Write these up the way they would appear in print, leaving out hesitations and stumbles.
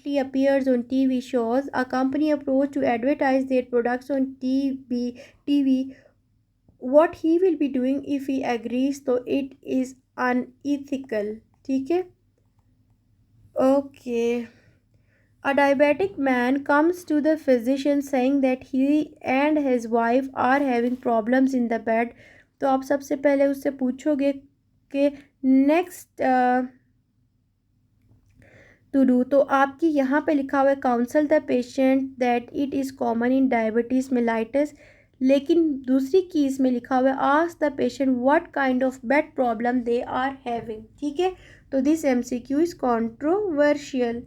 frequently appears on TV shows. A company approached to advertise their products on TV. What he will be doing if he agrees, so it is unethical. ठीक है. Okay. A diabetic man comes to the physician saying that he and his wife are having problems in the bed. तो आप सबसे पहले उससे पूछोगे कि next to do, तो आपकी यहाँ पे लिखा हुआ है counsel the patient that it is common in diabetes mellitus, लेकिन दूसरी कीज में लिखा हुआ है ask the patient what kind of bed problem they are having. ठीक है, तो this MCQ is controversial.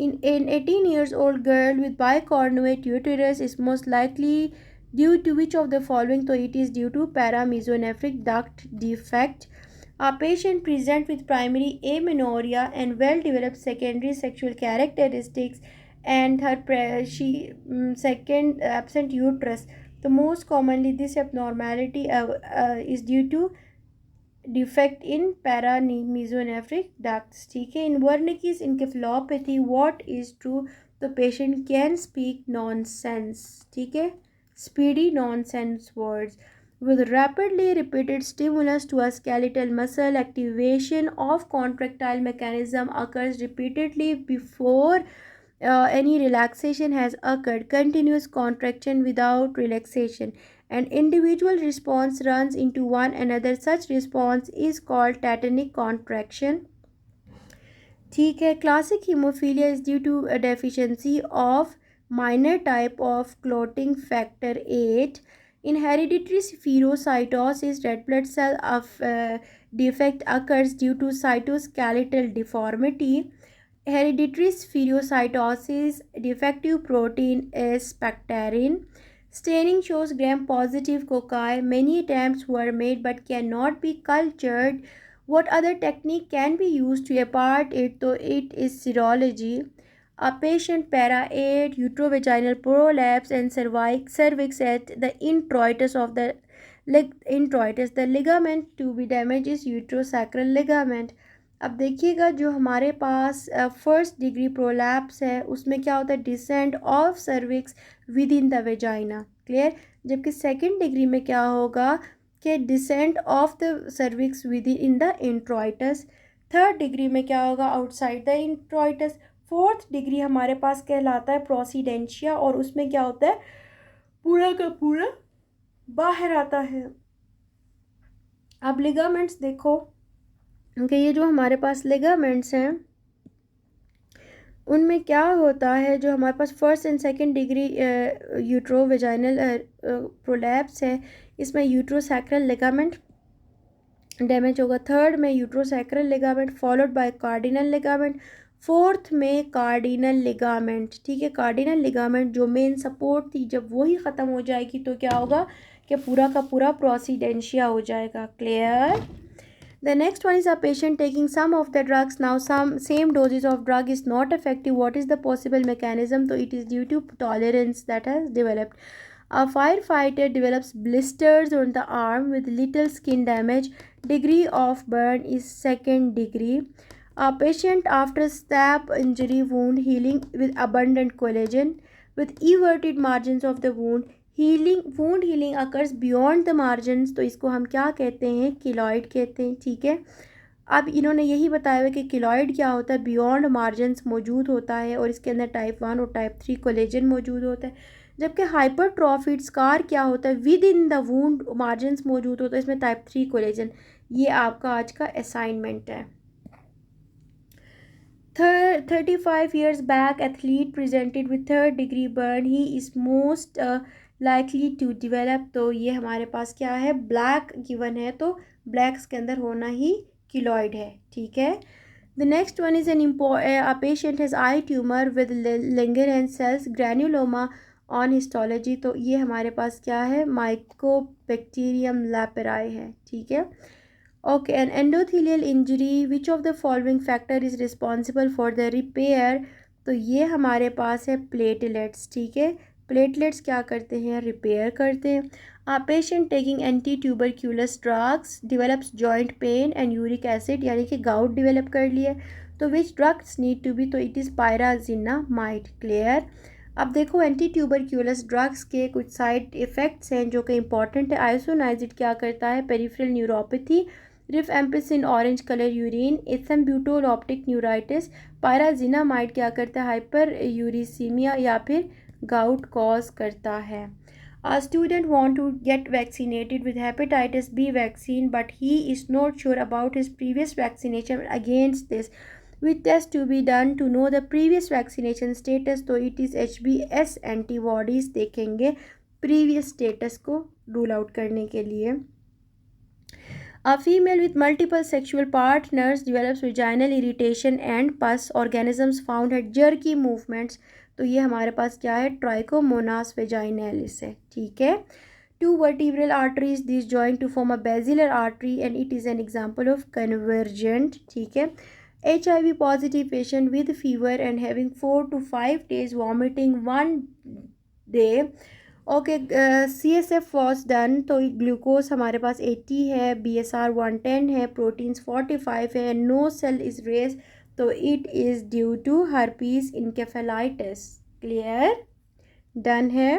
In 18 years old girl with bicornuate uterus is most likely due to which of the following? So it is due to paramesonephric duct defect. A patient present with primary amenorrhea and well-developed secondary sexual characteristics and her second absent uterus. The most commonly this abnormality is due to defect in paramesonephric ducts. ठीक है. In Wernicke's encephalopathy, what is true? The patient can speak nonsense. ठीक है, speedy nonsense words. With rapidly repeated stimulus to a skeletal muscle, activation of contractile mechanism occurs repeatedly before any relaxation has occurred. Continuous contraction without relaxation. An individual response runs into one another. Such response is called tetanic contraction. ठीक है. Classic hemophilia is due to a deficiency of minor type of clotting factor 8. In hereditary spherocytosis, red blood cell defect occurs due to cytoskeletal deformity. Hereditary spherocytosis, defective protein is spectarin. Staining shows gram-positive cocci. Many attempts were made but cannot be cultured. What other technique can be used to apart it? So it is serology. A patient para 8, uterovaginal prolapse and cervix at the introitus of the introitus. The ligament to be damaged is uterosacral ligament. अब देखिएगा जो हमारे पास first degree prolapse है उसमें क्या होता है, descent of cervix within the vagina. Clear. जबकि सेकंड डिग्री में क्या होगा कि descent of the cervix within the introitus. Third degree में क्या होगा, outside the introitus. Fourth degree हमारे पास कहलाता है प्रोसीडेंशिया और उसमें क्या होता है, पूरा का पूरा बाहर आता है. अब लिगामेंट्स देखो कि ये जो हमारे पास लिगामेंट्स हैं उनमें क्या होता है, जो हमारे पास first and second degree uterovaginal prolapse है इसमें यूट्रोसैक्रल लिगामेंट डैमेज होगा. थर्ड में uterosacral ligament followed by cardinal ligament. Fourth में कार्डिनल लिगामेंट. ठीक है, कार्डिनल लिगामेंट जो मेन सपोर्ट थी जब वही ख़त्म हो जाएगी तो क्या होगा कि पूरा का पूरा प्रोसीडेंशिया हो जाएगा. Clear. The next one is a patient taking some of the drugs. Now same doses of drug is not effective. What is the possible mechanism? So it is due to tolerance that has developed. A firefighter develops blisters on the arm with little skin damage. Degree of burn is second degree. A patient after stab injury wound healing with abundant collagen with everted margins of the wound. wound healing occurs beyond the margins. तो इसको हम क्या कहते हैं, keloid कहते हैं. ठीक है, अब इन्होंने यही बताया हुआ कि किलॉइड क्या होता है, बियॉन्ड मार्जिन्स मौजूद होता है और इसके अंदर टाइप 1 और टाइप 3 कोलेजन मौजूद होता है. जबकि हाइपरट्रॉफिड स्कार क्या होता है, with in the wound margins मौजूद होता है, इसमें टाइप 3 कोलेजन. ये आपका आज का असाइनमेंट है. 35 years back, athlete presented with third degree burn. He is most likely to develop. तो ये हमारे पास क्या है, ब्लैक गिवन है तो ब्लैक्स के अंदर होना ही किलॉइड है. ठीक है. The next one is a patient has eye tumor with Langerhans cells granuloma on histology. तो ये हमारे पास क्या है, Mycobacterium leprae है. ठीक है. Okay, an endothelial injury, which of the following factor is responsible for the repair? तो ये हमारे पास है प्लेटलेट्स. ठीक है, प्लेटलेट्स क्या करते हैं, रिपेयर करते हैं. A patient taking anti-tuberculous drugs develops joint pain and uric acid, यानी कि गाउट डेवलप कर लिया. तो विच ड्रग्स नीड टू बी, तो इट इज़ पायराजिनामाइड। क्लियर। अब देखो एंटी ट्यूबरक्यूलस ड्रग्स के कुछ साइड इफ़ेक्ट्स हैं जो कि इंपॉर्टेंट है। आइसोनाइजिड क्या करता है, peripheral neuropathy, rifampicin orange colour urine, ethambutol optic neuritis. Pyrazinamide क्या करता है, हाइपर यूरिसीमिया या फिर गाउट कॉज करता है। A student want to get vaccinated with hepatitis B vaccine, but he is not sure about his previous vaccination against this. With tests to be done to know the previous vaccination status, तो it is HBs antibodies देखेंगे previous status को rule out करने के लिए। A female with multiple sexual partners develops vaginal irritation and pus. Organisms found at jerky movements. तो ये हमारे पास क्या है, ट्राइकोमोनास वेजाइनैलिस है। ठीक है। Two vertebral arteries, these join to form a basilar artery and it is an example of convergent। ठीक है। HIV positive patient with fever and having 4 to 5 days vomiting one day। Okay, CSF was done, तो glucose हमारे पास 80 है, BSR 110 है, proteins 45 है, no cell is raised, तो it is due to herpes encephalitis. Clear, done है।